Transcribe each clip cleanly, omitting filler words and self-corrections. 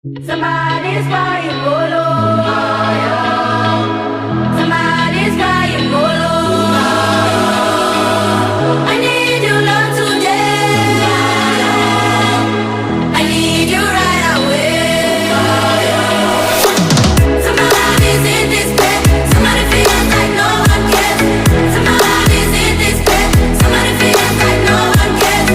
Somebody's crying bolo. Somebody's crying bolo. I need you love today. I need you right away. Somebody's in this bed. Somebody feels like no one cares. Somebody's in this bed. Somebody feels like no one cares.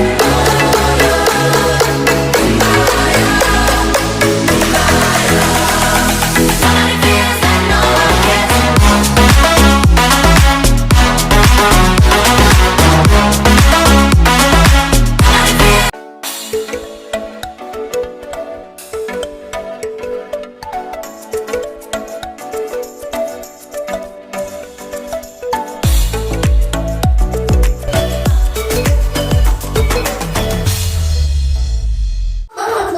Somebody feels like no one cares.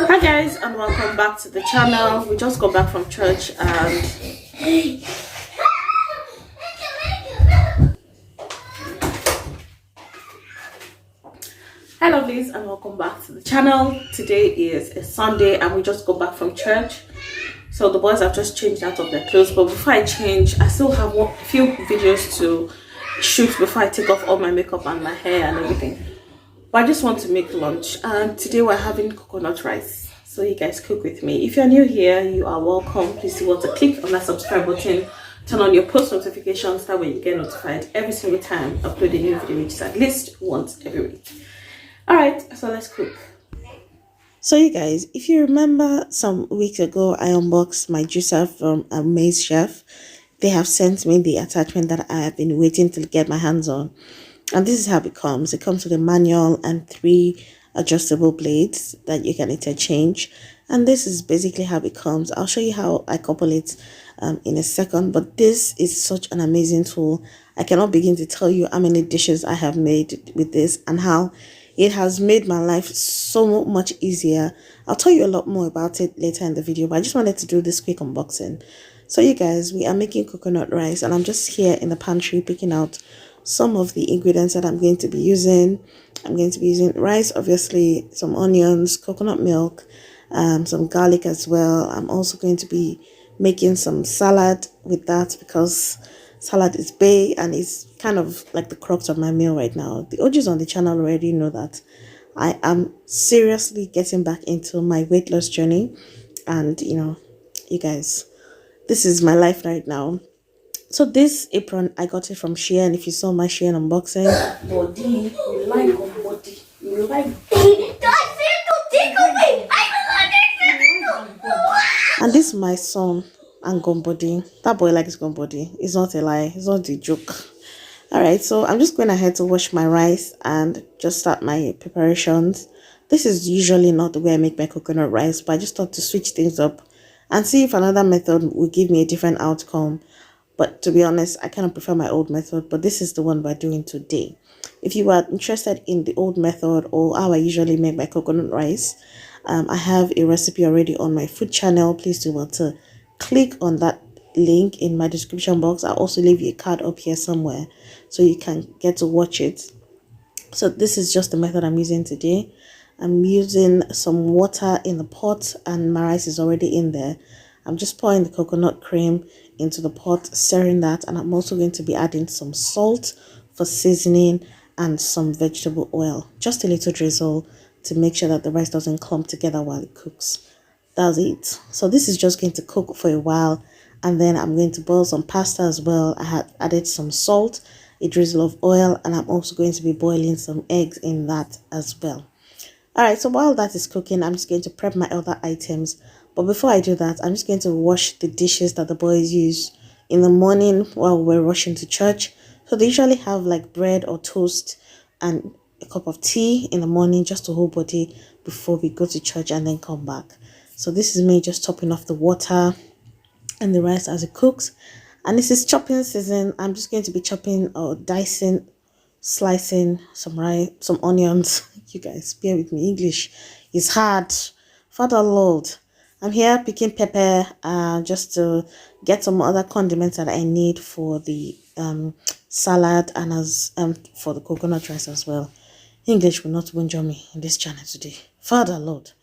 Hi guys, and welcome back to the channel. We just got back from church and hi lovelies, and welcome back to the channel. Today is a Sunday and we just got back from church, so the boys have just changed out of their clothes. But before I change, I still have a few videos to shoot before I take off all my makeup and my hair and everything. But I just want to make lunch, and today we're having coconut rice, so you guys cook with me. If you're new here, you are welcome. Please do want to click on that subscribe button, turn on your post notifications, that way you get notified every single time I upload a new video, which is at least once every week. All right, so let's cook. So you guys, if you remember, some weeks ago I unboxed my juicer from Amaze Chef. They have sent me the attachment that I have been waiting to get my hands on. And this is how it comes. It comes with a manual and 3 adjustable blades that you can interchange. And this is basically how it comes. I'll show you how I couple it in a second. But this is such an amazing tool. I cannot begin to tell you how many dishes I have made with this and how it has made my life so much easier. I'll tell you a lot more about it later in the video, but I just wanted to do this quick unboxing. So you guys, we are making coconut rice, and I'm just here in the pantry picking out some of the ingredients that I'm going to be using. I'm going to be using rice, obviously, some onions, coconut milk, some garlic as well. I'm also going to be making some salad with that because salad is bae and it's kind of like the crux of my meal right now. The OGs on the channel already know that I am seriously getting back into my weight loss journey, and you know, you guys, this is my life right now. So this apron, I got it from Shein. If you saw my Shein unboxing. Body, you like body. You like body. And this is my son and Gombody. That boy likes Gombody. It's not a lie. It's not a joke. Alright, so I'm just going ahead to wash my rice and just start my preparations. This is usually not the way I make my coconut rice, but I just thought to switch things up and see if another method would give me a different outcome. But to be honest, I kind of prefer my old method, but this is the one we're doing today. If you are interested in the old method or how I usually make my coconut rice, I have a recipe already on my food channel. Please do want to click on that link in my description box. I'll also leave you a card up here somewhere so you can get to watch it. So this is just the method I'm using today. I'm using some water in the pot and my rice is already in there. I'm just pouring the coconut cream into the pot, stirring that, and I'm also going to be adding some salt for seasoning and some vegetable oil, just a little drizzle to make sure that the rice doesn't clump together while it cooks. That's it. So this is just going to cook for a while, and then I'm going to boil some pasta as well. I had added some salt, a drizzle of oil, and I'm also going to be boiling some eggs in that as well. Alright, so while that is cooking, I'm just going to prep my other items. But before I do that, I'm just going to wash the dishes that the boys use in the morning while we're rushing to church. So they usually have like bread or toast and a cup of tea in the morning just to hold body before we go to church and then come back. So this is me just topping off the water and the rice as it cooks. And this is chopping season. I'm just going to be chopping or dicing, slicing some rice, some onions. You guys, bear with me. English is hard. Father Lord. I'm here picking pepper just to get some other condiments that I need for the salad and as for the coconut rice as well. English will not win me in this channel today. Father Lord.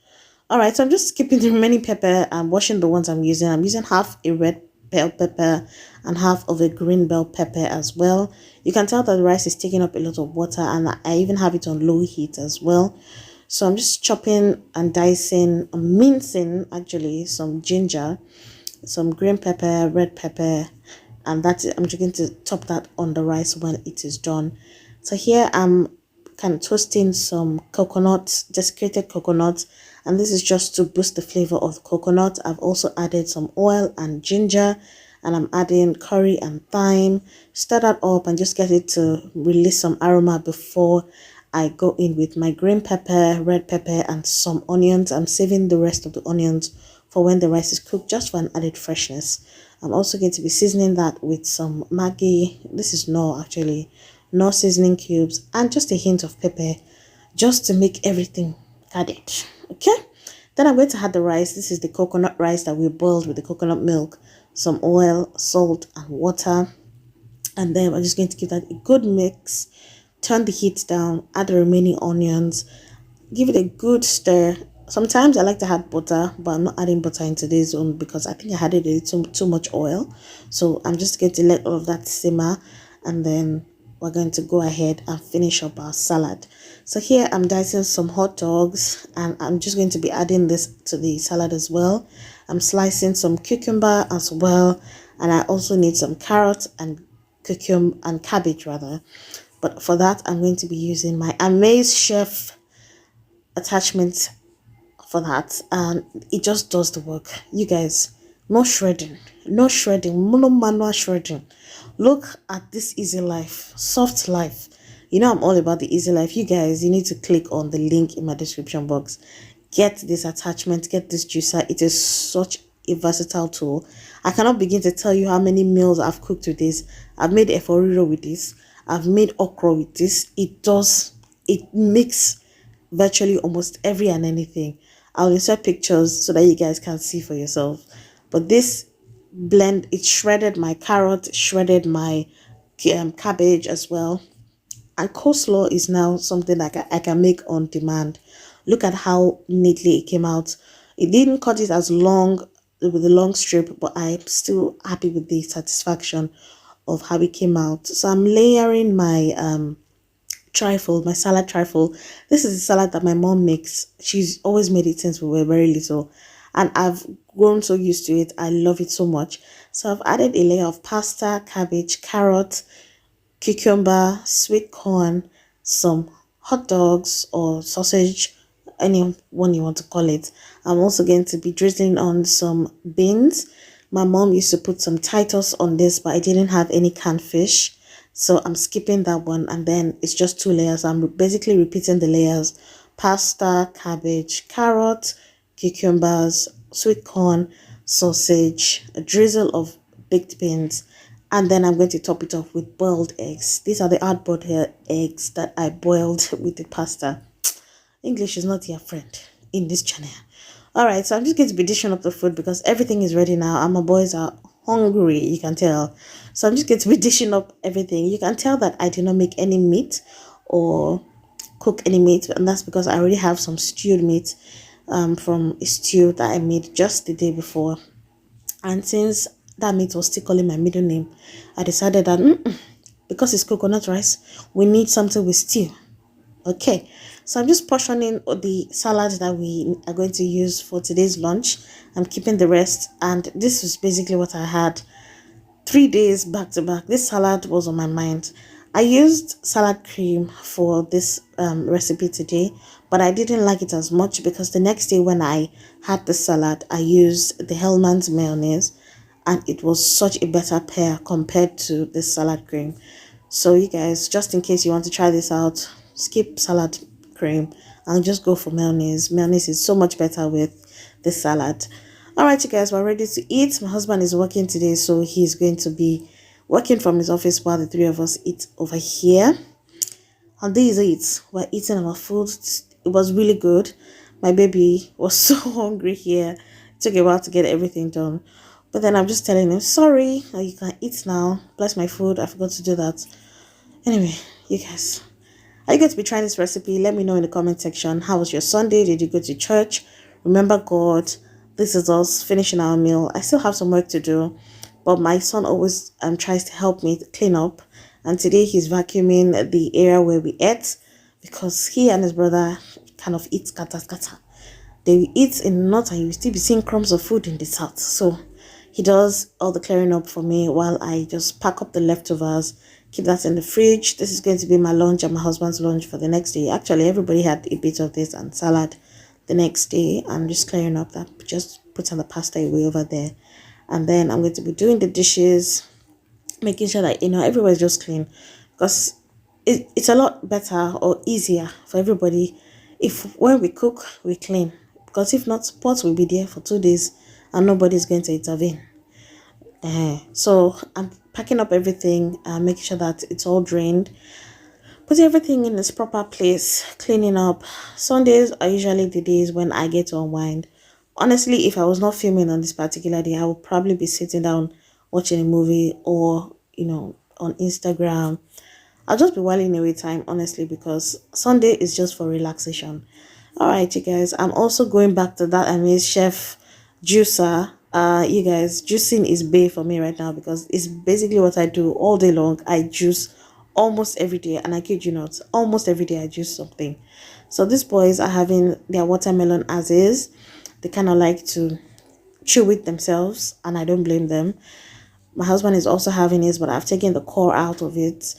All right, so I'm just skipping the remaining pepper and washing the ones I'm using. I'm using half a red bell pepper and half of a green bell pepper as well. You can tell that the rice is taking up a lot of water, and I even have it on low heat as well. So I'm just chopping and dicing, mincing actually, some ginger, some green pepper, red pepper, and that's it. I'm just going to top that on the rice when it is done. So here I'm kind of toasting some coconut, desiccated coconut, and this is just to boost the flavor of the coconut. I've also added some oil and ginger, and I'm adding curry and thyme. Stir that up and just get it to release some aroma before I go in with my green pepper, red pepper, and some onions. I'm saving the rest of the onions for when the rice is cooked, just for an added freshness. I'm also going to be seasoning that with some Maggi. This is no seasoning cubes, and just a hint of pepper, just to make everything added. Okay, then I'm going to add the rice. This is the coconut rice that we boiled with the coconut milk, some oil, salt, and water. And then I'm just going to give that a good mix. Turn the heat down, add the remaining onions, give it a good stir. Sometimes I like to add butter, but I'm not adding butter in today's one because I think I added a little too much oil. So I'm just going to let all of that simmer, and then we're going to go ahead and finish up our salad. So here I'm dicing some hot dogs, and I'm just going to be adding this to the salad as well. I'm slicing some cucumber as well, and I also need some carrots and cucumber and cabbage rather. But for that, I'm going to be using my Amaze Chef attachment for that, and it just does the work. You guys, no shredding, no manual shredding. Look at this easy life, soft life. You know I'm all about the easy life. You guys, you need to click on the link in my description box. Get this attachment, get this juicer. It is such a versatile tool. I cannot begin to tell you how many meals I've cooked with this. I've made eforiro with this. I've made okra with this. It makes virtually almost every and anything. I'll insert pictures so that you guys can see for yourself. But this blend, it shredded my carrot, shredded my cabbage as well. And coleslaw is now something that I can make on demand. Look at how neatly it came out. It didn't cut it as long with a long strip, but I'm still happy with the satisfaction of how it came out. So I'm layering my trifle, my salad trifle. This is a salad that my mom makes. She's always made it since we were very little, and I've grown so used to it. I love it so much. So I've added a layer of pasta, cabbage, carrot, cucumber, sweet corn, some hot dogs or sausage, any one you want to call it. I'm also going to be drizzling on some beans. My mom used to put some Titus on this, but I didn't have any canned fish, so I'm skipping that one. And then it's just 2 layers. I'm basically repeating the layers: pasta, cabbage, carrot, cucumbers, sweet corn, sausage, a drizzle of baked beans, and then I'm going to top it off with boiled eggs. These are the hard-boiled eggs that I boiled with the pasta. English is not your friend in this channel. Alright, so I'm just going to be dishing up the food because everything is ready now and my boys are hungry, you can tell. So I'm just going to be dishing up everything. You can tell that I did not make any meat or cook any meat, and that's because I already have some stewed meat from a stew that I made just the day before. And since that meat was still calling my middle name, I decided that because it's coconut rice, we need something with stew. Okay, so I'm just portioning the salad that we are going to use for today's lunch. I'm keeping the rest, and this was basically what I had 3 days back to back. This salad was on my mind. I used salad cream for this recipe today, but I didn't like it as much because the next day when I had the salad, I used the Hellman's mayonnaise, and it was such a better pair compared to the salad cream. So you guys, just in case you want to try this out, skip salad cream and just go for mayonnaise. Mayonnaise is so much better with the salad. Alright you guys, we're ready to eat. My husband is working today, so he's going to be working from his office while the 3 of us eat over here. And this is it. We're eating our food. It was really good. My baby was so hungry here. It took a while to get everything done. But then I'm just telling him, sorry, you can eat now. Bless my food. I forgot to do that. Anyway, you guys, are you going to be trying this recipe? Let me know in the comment section. How was your Sunday? Did you go to church? Remember God. This is us finishing our meal. I still have some work to do, but my son always tries to help me clean up. And today he's vacuuming the area where we ate, because he and his brother kind of eat scatter scatter. They eat in the north and you still be seeing crumbs of food in the south. So he does all the clearing up for me while I just pack up the leftovers, keep that in the fridge. This is going to be my lunch and my husband's lunch for the next day. Actually, everybody had a bit of this and salad the next day. I'm just clearing up that, just putting the pasta away over there. And then I'm going to be doing the dishes, making sure that, everywhere's just clean, because it's a lot better or easier for everybody if when we cook, we clean, because if not, pots will be there for 2 days and nobody's going to intervene. So I'm packing up everything, making sure that it's all drained, putting everything in its proper place, cleaning up. Sundays are usually the days when I get to unwind. Honestly, if I was not filming on this particular day, I would probably be sitting down watching a movie, or on Instagram. I'll just be whiling away time, honestly, because Sunday is just for relaxation. All right, you guys. I'm also going back to that amazing chef juicer. You guys, juicing is big for me right now, because it's basically what I do all day long. I juice almost every day, and I kid you not, almost every day I juice something. So these boys are having their watermelon as is. They kind of like to chew it themselves, and I don't blame them. My husband is also having his, but I've taken the core out of it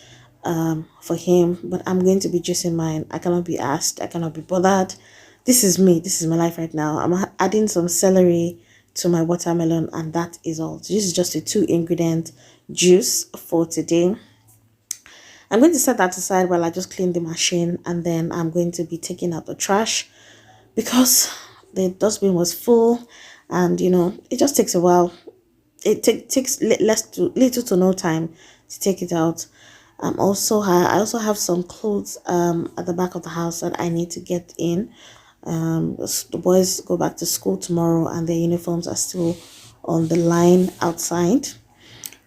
for him. But I'm going to be juicing mine. I cannot be asked. I cannot be bothered. This is me. This is my life right now. I'm adding some celery to my watermelon, and that is all. So this is just a 2-ingredient juice for today. I'm going to set that aside while I just clean the machine, and then I'm going to be taking out the trash, because the dustbin was full, and it just takes a while. It takes little to no time to take it out. I also have some clothes at the back of the house that I need to get in. The boys go back to school tomorrow, and their uniforms are still on the line outside.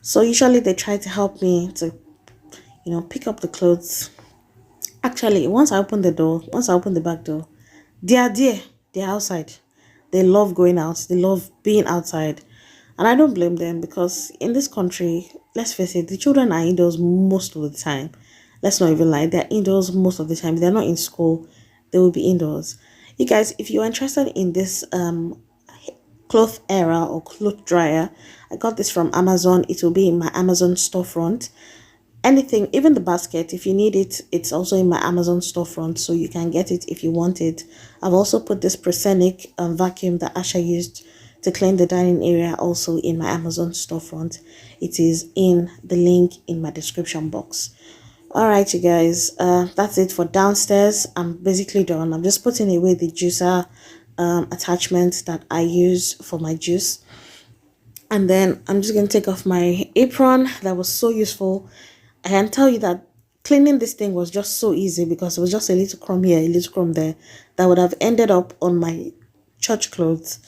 So usually they try to help me to pick up the clothes. Actually, once I open the back door, they are there. They're outside. They love going out. They love being outside. And I don't blame them, because in this country, let's face it, the children are indoors most of the time. Let's not even lie. They're indoors most of the time. They're not in school. They will be indoors. You guys, if you're interested in this cloth era or cloth dryer, I got this from Amazon. It will be in my Amazon storefront. Anything, even the basket, if you need it, it's also in my Amazon storefront, so you can get it if you want it. I've also put this Presenic vacuum that Asha used to clean the dining area also in my Amazon storefront. It is in the link in my description box. All right, you guys, that's it for downstairs. I'm basically done. I'm just putting away the juicer attachment that I use for my juice. And then I'm just going to take off my apron that was so useful. I can tell you that cleaning this thing was just so easy, because it was just a little crumb here, a little crumb there, that would have ended up on my church clothes,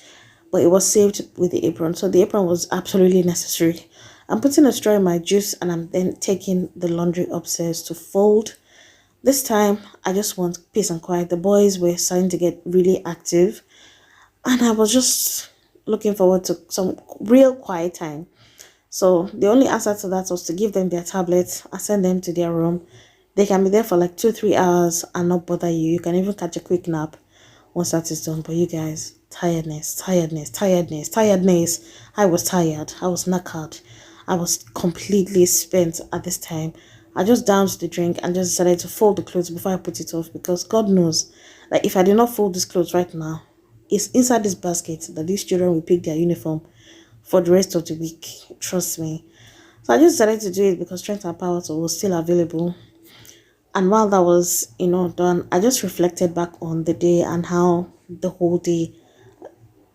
but it was saved with the apron. So the apron was absolutely necessary. I'm putting a straw in my juice, and I'm then taking the laundry upstairs to fold. This time, I just want peace and quiet. The boys were starting to get really active, and I was just looking forward to some real quiet time. So the only answer to that was to give them their tablets and send them to their room. They can be there for like 2-3 hours and not bother you. You can even catch a quick nap once that is done. But you guys, tiredness. I was tired. I was knackered. I was completely spent at this time. I just downed the drink and just decided to fold the clothes before I put it off, because God knows that if I did not fold these clothes right now, it's inside this basket that these children will pick their uniform for the rest of the week. Trust me. So I just decided to do it because strength and power was still available. And while that was, done, I just reflected back on the day and how the whole day,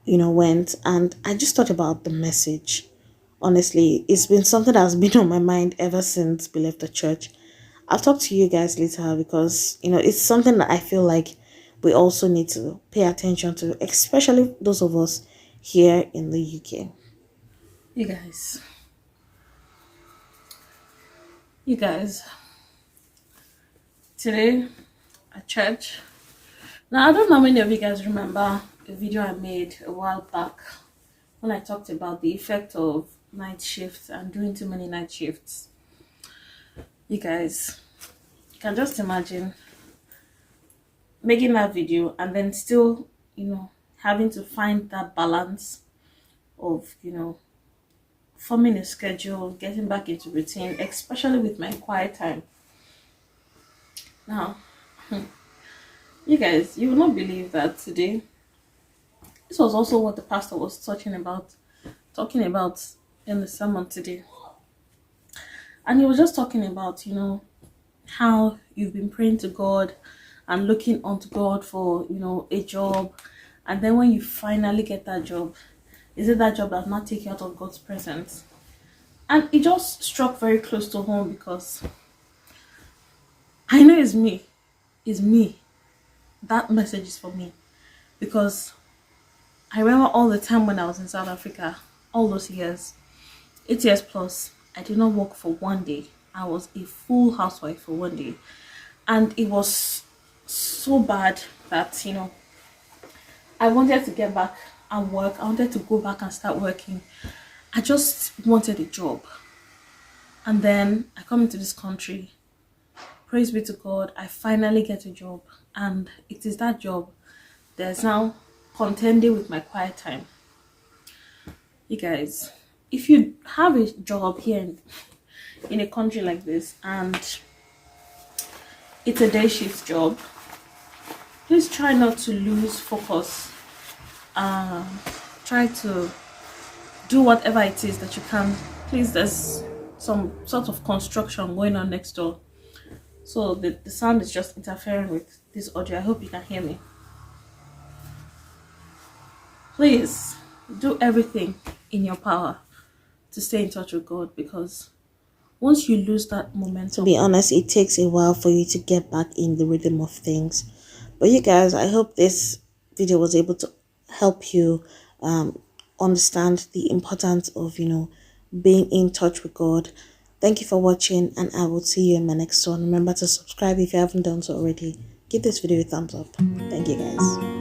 went. And I just thought about the message. Honestly, it's been something that's been on my mind ever since we left the church. I'll talk to you guys later, because, it's something that I feel like we also need to pay attention to, especially those of us here in the UK. You guys, today at church. Now, I don't know how many of you guys remember a video I made a while back when I talked about the effect of night shifts and doing too many night shifts. You guys can just imagine making that video and then still, having to find that balance of, forming a schedule, getting back into routine, especially with my quiet time. Now, you guys, you will not believe that today, this was also what the pastor was talking about in the sermon today. And he was just talking about, how you've been praying to God and looking unto God for, a job. And then when you finally get that job, is it that job that not take you out of God's presence? And it just struck very close to home because I know it's me. It's me. That message is for me. Because I remember all the time when I was in South Africa, all those years, 8 years plus, I did not work for one day. I was a full housewife for one day. And it was so bad that, I wanted to get back and work. I wanted to go back and start working. I just wanted a job. And then I come into this country. Praise be to God, I finally get a job. And it is that job that's now contending with my quiet time. You guys, if you have a job here in a country like this and it's a day shift job, please try not to lose focus. Try to do whatever it is that you can. Please, there's some sort of construction going on next door, so the sound is just interfering with this audio. I hope you can hear me. Please do everything in your power to stay in touch with God, because once you lose that momentum, to be honest, it takes a while for you to get back in the rhythm of things. But you guys, I hope this video was able to help you understand the importance of, being in touch with God. Thank you for watching, and I will see you in my next one. Remember to subscribe if you haven't done so already. Give this video a thumbs up. Thank you guys.